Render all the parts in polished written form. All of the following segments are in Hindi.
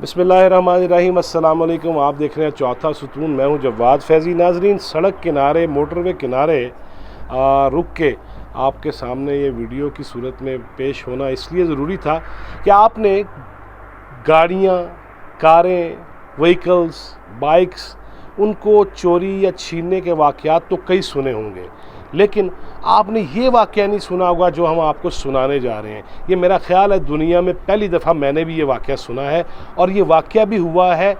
बिस्मिल्लाहिर्रहमानिर्रहीम। अस्सलाम वालेकुम। आप देख रहे हैं चौथा सुतून। मैं हूं जवाद। फैज़ी नाजरीन, सड़क किनारे, मोटरवे किनारे रुक के आपके सामने ये वीडियो की सूरत में पेश होना इसलिए ज़रूरी था कि आपने गाड़ियाँ, कारें, व्हीकल्स, बाइक्स, उनको चोरी या छीनने के वाक़यात तो कई सुने होंगे, लेकिन आपने ये वाक़या नहीं सुना होगा जो हम आपको सुनाने जा रहे हैं। ये मेरा ख़्याल है दुनिया में पहली दफ़ा मैंने भी ये वाक़या सुना है, और ये वाक़या भी हुआ है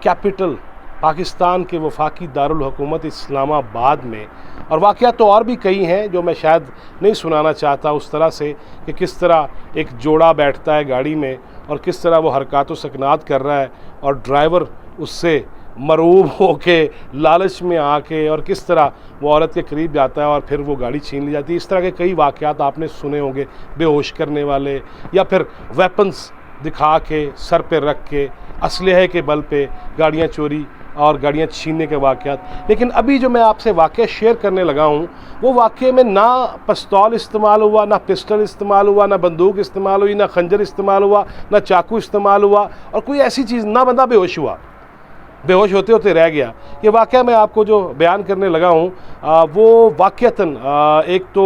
कैपिटल पाकिस्तान के वफाकी दारुल हुकूमत इस्लामाबाद में। और वाक़या तो और भी कई हैं जो मैं शायद नहीं सुनाना चाहता उस तरह से, कि किस तरह एक जोड़ा बैठता है गाड़ी में और किस तरह वो हरकत व सकनात कर रहा है और ड्राइवर उससे मरूब होके लालच में आके और किस तरह वो औरत के करीब जाता है और फिर वो गाड़ी छीन ली जाती है। इस तरह के कई वाक़यात आपने सुने होंगे, बेहोश करने वाले या फिर वेपन्स दिखा के सर पे रख के असलहे के बल पे गाड़ियाँ चोरी और गाड़ियाँ छीनने के वाक़यात। लेकिन अभी जो मैं आपसे वाक़या शेयर करने लगा हूँ, वो वाक़े में ना पिस्तौल इस्तेमाल हुआ, ना पिस्टल इस्तेमाल हुआ, ना बंदूक इस्तेमाल हुई, ना खंजर इस्तेमाल हुआ, ना चाकू इस्तेमाल हुआ, और कोई ऐसी चीज़, ना बंदा बेहोश हुआ, बेहोश होते होते रह गया। ये वाक़या मैं आपको जो बयान करने लगा हूँ वो वाक़यतन एक तो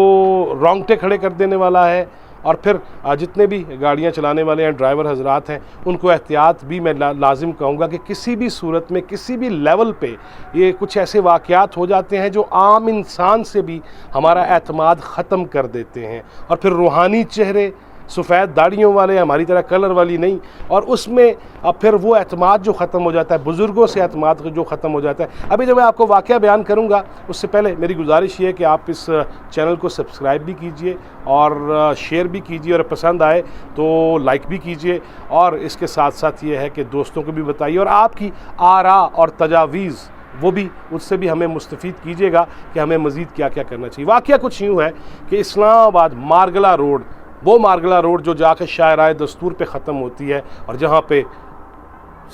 रोंगटे खड़े कर देने वाला है, और फिर जितने भी गाड़ियाँ चलाने वाले हैं, ड्राइवर हजरात हैं, उनको एहतियात भी मैं लाजिम कहूँगा कि किसी भी सूरत में, किसी भी लेवल पे ये कुछ ऐसे वाक़यात हो जाते हैं जो आम इंसान से भी हमारा एतमाद ख़त्म कर देते हैं। और फिर रूहानी चेहरे, सफ़ेद दाढ़ियों वाले, हमारी तरह कलर वाली नहीं, और उसमें अब फिर वो एतमाद जो ख़त्म हो जाता है, बुज़ुर्गों से एतमाद जो ख़त्म हो जाता है। अभी जब मैं आपको वाक़या बयान करूँगा उससे पहले मेरी गुजारिश ये है कि आप इस चैनल को सब्सक्राइब भी कीजिए और शेयर भी कीजिए, और पसंद आए तो लाइक भी कीजिए, और इसके साथ साथ ये है कि दोस्तों को भी बताइए, और आपकी आरा और तजावीज़ वो भी, उससे भी हमें मुस्तफ़ीद कीजिएगा कि हमें मज़ीद क्या क्या करना चाहिए। वाक़या कुछ यूँ है कि इस्लामाबाद मार्गलः रोड, वो मार्गलः रोड जो जाकर शायराए दस्तूर पे ख़त्म होती है, और जहाँ पे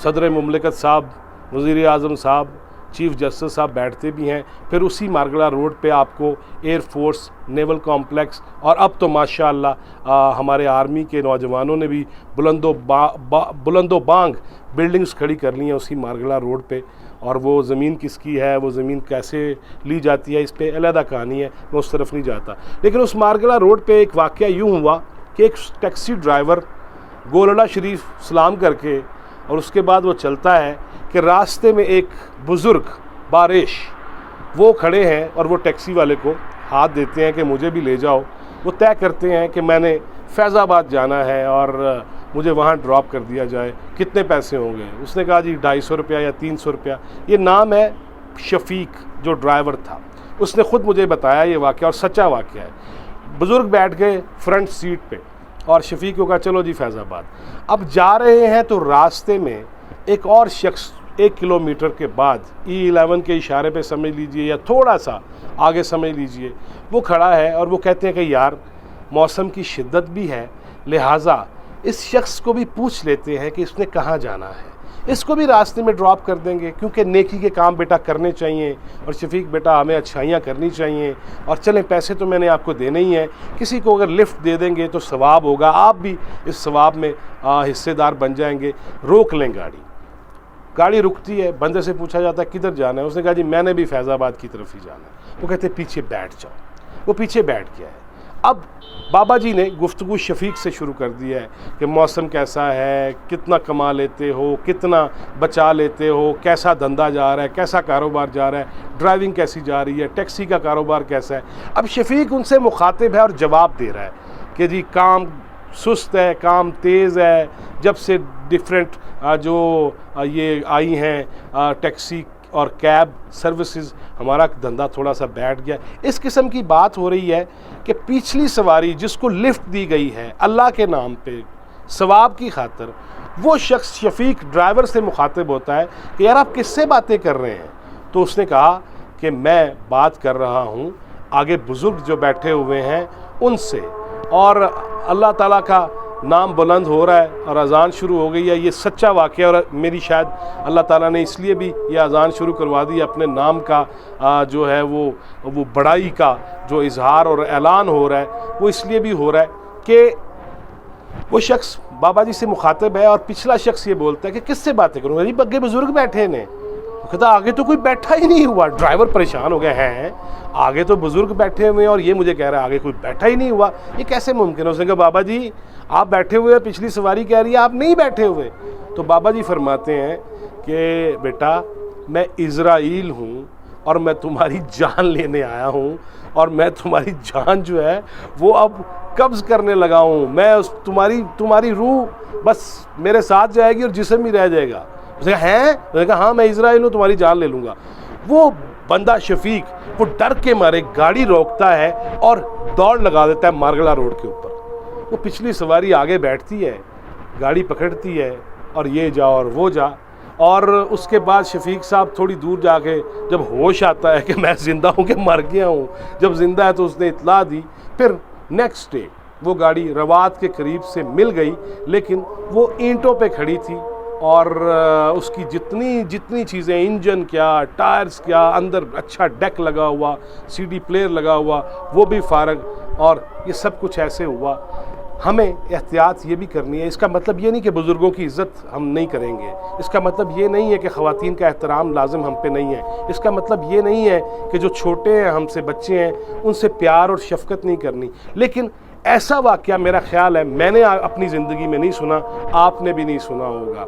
सदर मुमलिकत साहब, वज़ीर आज़म साहब, चीफ़ जस्टिस साहब बैठते भी हैं, फिर उसी मार्गलः रोड पे आपको एयर फोर्स, नेवल कॉम्प्लेक्स, और अब तो माशाअल्लाह हमारे आर्मी के नौजवानों ने भी बुलंदो बांग बिल्डिंग्स खड़ी कर ली हैं उसी मार्गलः रोड पे। और वो ज़मीन किसकी है, वो ज़मीन कैसे ली जाती है, इस पर अलहदा कहानी है, मैं उस तरफ नहीं जाता। लेकिन उस मार्गलः रोड पे एक वाक़या यूँ हुआ कि एक टैक्सी ड्राइवर गोलड़ा शरीफ सलाम करके, और उसके बाद वो चलता है कि रास्ते में एक बुज़ुर्ग बारिश वो खड़े हैं, और वो टैक्सी वाले को हाथ देते हैं कि मुझे भी ले जाओ। वो तय करते हैं कि मैंने फैज़ाबाद जाना है और मुझे वहाँ ड्रॉप कर दिया जाए, कितने पैसे होंगे? उसने कहा जी 250 रुपया या 300 रुपया। ये नाम है शफीक, जो ड्राइवर था, उसने ख़ुद मुझे बताया ये वाक़या, और सच्चा वाक़या है। बुज़ुर्ग बैठ गए फ्रंट सीट पे, और शफीक को कहा चलो जी फैज़ाबाद। अब जा रहे हैं तो रास्ते में एक और शख्स 1 किलोमीटर के बाद E11 के इशारे पे समझ लीजिए, या थोड़ा सा आगे समझ लीजिए, वो खड़ा है, और वो कहते हैं कि यार मौसम की शिद्दत भी है, लिहाजा इस शख्स को भी पूछ लेते हैं कि इसने कहाँ जाना है, इसको भी रास्ते में ड्रॉप कर देंगे, क्योंकि नेकी के काम बेटा करने चाहिए, और शफीक बेटा हमें अच्छाइयाँ करनी चाहिए, और चलें पैसे तो मैंने आपको देने ही हैं, किसी को अगर लिफ्ट दे देंगे तो सवाब होगा, आप भी इस सवाब में हिस्सेदार बन जाएंगे। रोक लें गाड़ी। गाड़ी रुकती है, बंदे से पूछा जाता है किधर जाना है? उसने कहा जी मैंने भी फैज़ाबाद की तरफ ही जाना है। वो कहते पीछे बैठ जाओ। वो पीछे बैठ गया है। अब बाबा जी ने गुफ्तगू शफीक से शुरू कर दी है कि मौसम कैसा है, कितना कमा लेते हो, कितना बचा लेते हो, कैसा धंधा जा रहा है, कैसा कारोबार जा रहा है, ड्राइविंग कैसी जा रही है, टैक्सी का कारोबार कैसा है। अब शफीक उनसे मुखातिब है और जवाब दे रहा है कि जी काम सुस्त है, काम तेज़ है, जब से डिफरेंट जो ये आई हैं टैक्सी और कैब सर्विसेज, हमारा धंधा थोड़ा सा बैठ गया। इस किस्म की बात हो रही है कि पिछली सवारी जिसको लिफ्ट दी गई है अल्लाह के नाम पे सवाब की खातिर, वो शख्स शफीक ड्राइवर से मुखातिब होता है कि यार आप किससे बातें कर रहे हैं? तो उसने कहा कि मैं बात कर रहा हूँ आगे बुज़ुर्ग जो बैठे हुए हैं उनसे, और अल्लाह ताला का नाम बुलंद हो रहा है और अज़ान शुरू हो गई है। ये सच्चा वाक़या, और मेरी शायद अल्लाह ताला ने इसलिए भी ये अज़ान शुरू करवा दी, अपने नाम का जो है वो बड़ाई का जो इजहार और ऐलान हो रहा है, वो इसलिए भी हो रहा है कि वो शख्स बाबा जी से मुखातिब है और पिछला शख्स ये बोलता है कि किससे बातें करूँ, अरे बग्गे बुजुर्ग बैठे ने। वो कहता आगे तो कोई बैठा ही नहीं हुआ। ड्राइवर परेशान हो गए हैं, आगे तो बुजुर्ग बैठे हुए हैं और ये मुझे कह रहा है आगे कोई बैठा ही नहीं हुआ, ये कैसे मुमकिन है। उसने कहा बाबा जी आप बैठे हुए, पिछली सवारी कह रही है आप नहीं बैठे हुए। तो बाबा जी फरमाते हैं कि बेटा मैं इज़राइल हूँ और मैं तुम्हारी जान लेने आया हूँ, और मैं तुम्हारी जान जो है वो अब कब्ज़ करने लगा हूँ। मैं उस तुम्हारी रूह बस मेरे साथ जाएगी और जिस्म ही रह जाएगा। उसने कहा हैं? उसने कहा हाँ मैं इज़राइल हूँ, तुम्हारी जान ले लूँगा। वो बंदा शफीक वो डर के मारे गाड़ी रोकता है और दौड़ लगा देता है मार्गलः रोड के ऊपर। वो पिछली सवारी आगे बैठती है, गाड़ी पकड़ती है और ये जा और वो जा। और उसके बाद शफीक साहब थोड़ी दूर जाके जब होश आता है कि मैं ज़िंदा हूँ कि मर गया हूँ, जब ज़िंदा है तो उसने इत्तला दी। फिर नेक्स्ट डे वो गाड़ी रवात के करीब से मिल गई, लेकिन वो ईंटों पे खड़ी थी और उसकी जितनी चीज़ें, इंजन क्या, टायर्स क्या, अंदर अच्छा डेक लगा हुआ, सीडी प्लेयर लगा हुआ, वो भी फारग। और ये सब कुछ ऐसे हुआ। हमें एहतियात ये भी करनी है। इसका मतलब ये नहीं कि बुज़ुर्गों की इज़्ज़त हम नहीं करेंगे, इसका मतलब ये नहीं है कि ख़वातीन का एहतराम लाजिम हम पे नहीं है, इसका मतलब ये नहीं है कि जो छोटे हैं हमसे, बच्चे हैं, उनसे प्यार और शफ़क़त नहीं करनी। लेकिन ऐसा वाक़या मेरा ख़्याल है मैंने अपनी ज़िंदगी में नहीं सुना, आपने भी नहीं सुना होगा।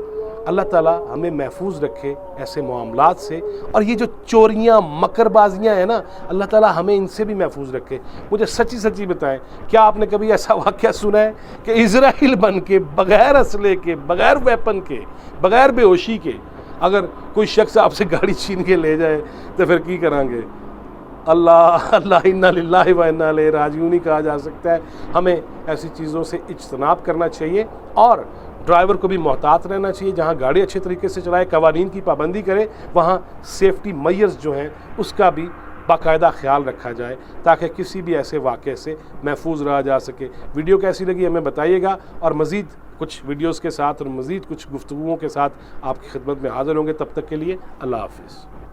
अल्लाह ताला हमें महफूज रखे ऐसे मामलात से, और ये जो चोरियाँ मकरबाजियाँ हैं ना, अल्लाह ताला हमें इनसे भी महफूज रखे। मुझे सच्ची बताएं, क्या आपने कभी ऐसा वाक़या सुना है कि इज़राइल बन के, बग़ैर असले के, बग़ैर वेपन के, बग़ैर बेहोशी के, अगर कोई शख्स आपसे गाड़ी छीन के ले जाए तो फिर की करांगे? अल्लाह इन्ना लिल्लाहि व इन्ना इलैहि राजिऊन ही कहा जा सकता है। हमें ऐसी चीज़ों से इज्तनाब करना चाहिए और ड्राइवर को भी मोहतात रहना चाहिए। जहाँ गाड़ी अच्छे तरीके से चलाए, कवानीन की पाबंदी करे, वहाँ सेफ्टी मेजर्स जो हैं उसका भी बाकायदा ख्याल रखा जाए ताकि किसी भी ऐसे वाक़े से महफूज रहा जा सके। वीडियो कैसी लगी हमें बताइएगा, और मज़ीद कुछ वीडियोज़ के साथ और मज़ीद कुछ गुफ्तगुओं के साथ आपकी खिदमत में हाज़िर होंगे। तब तक के लिए अल्लाह हाफ़िज़।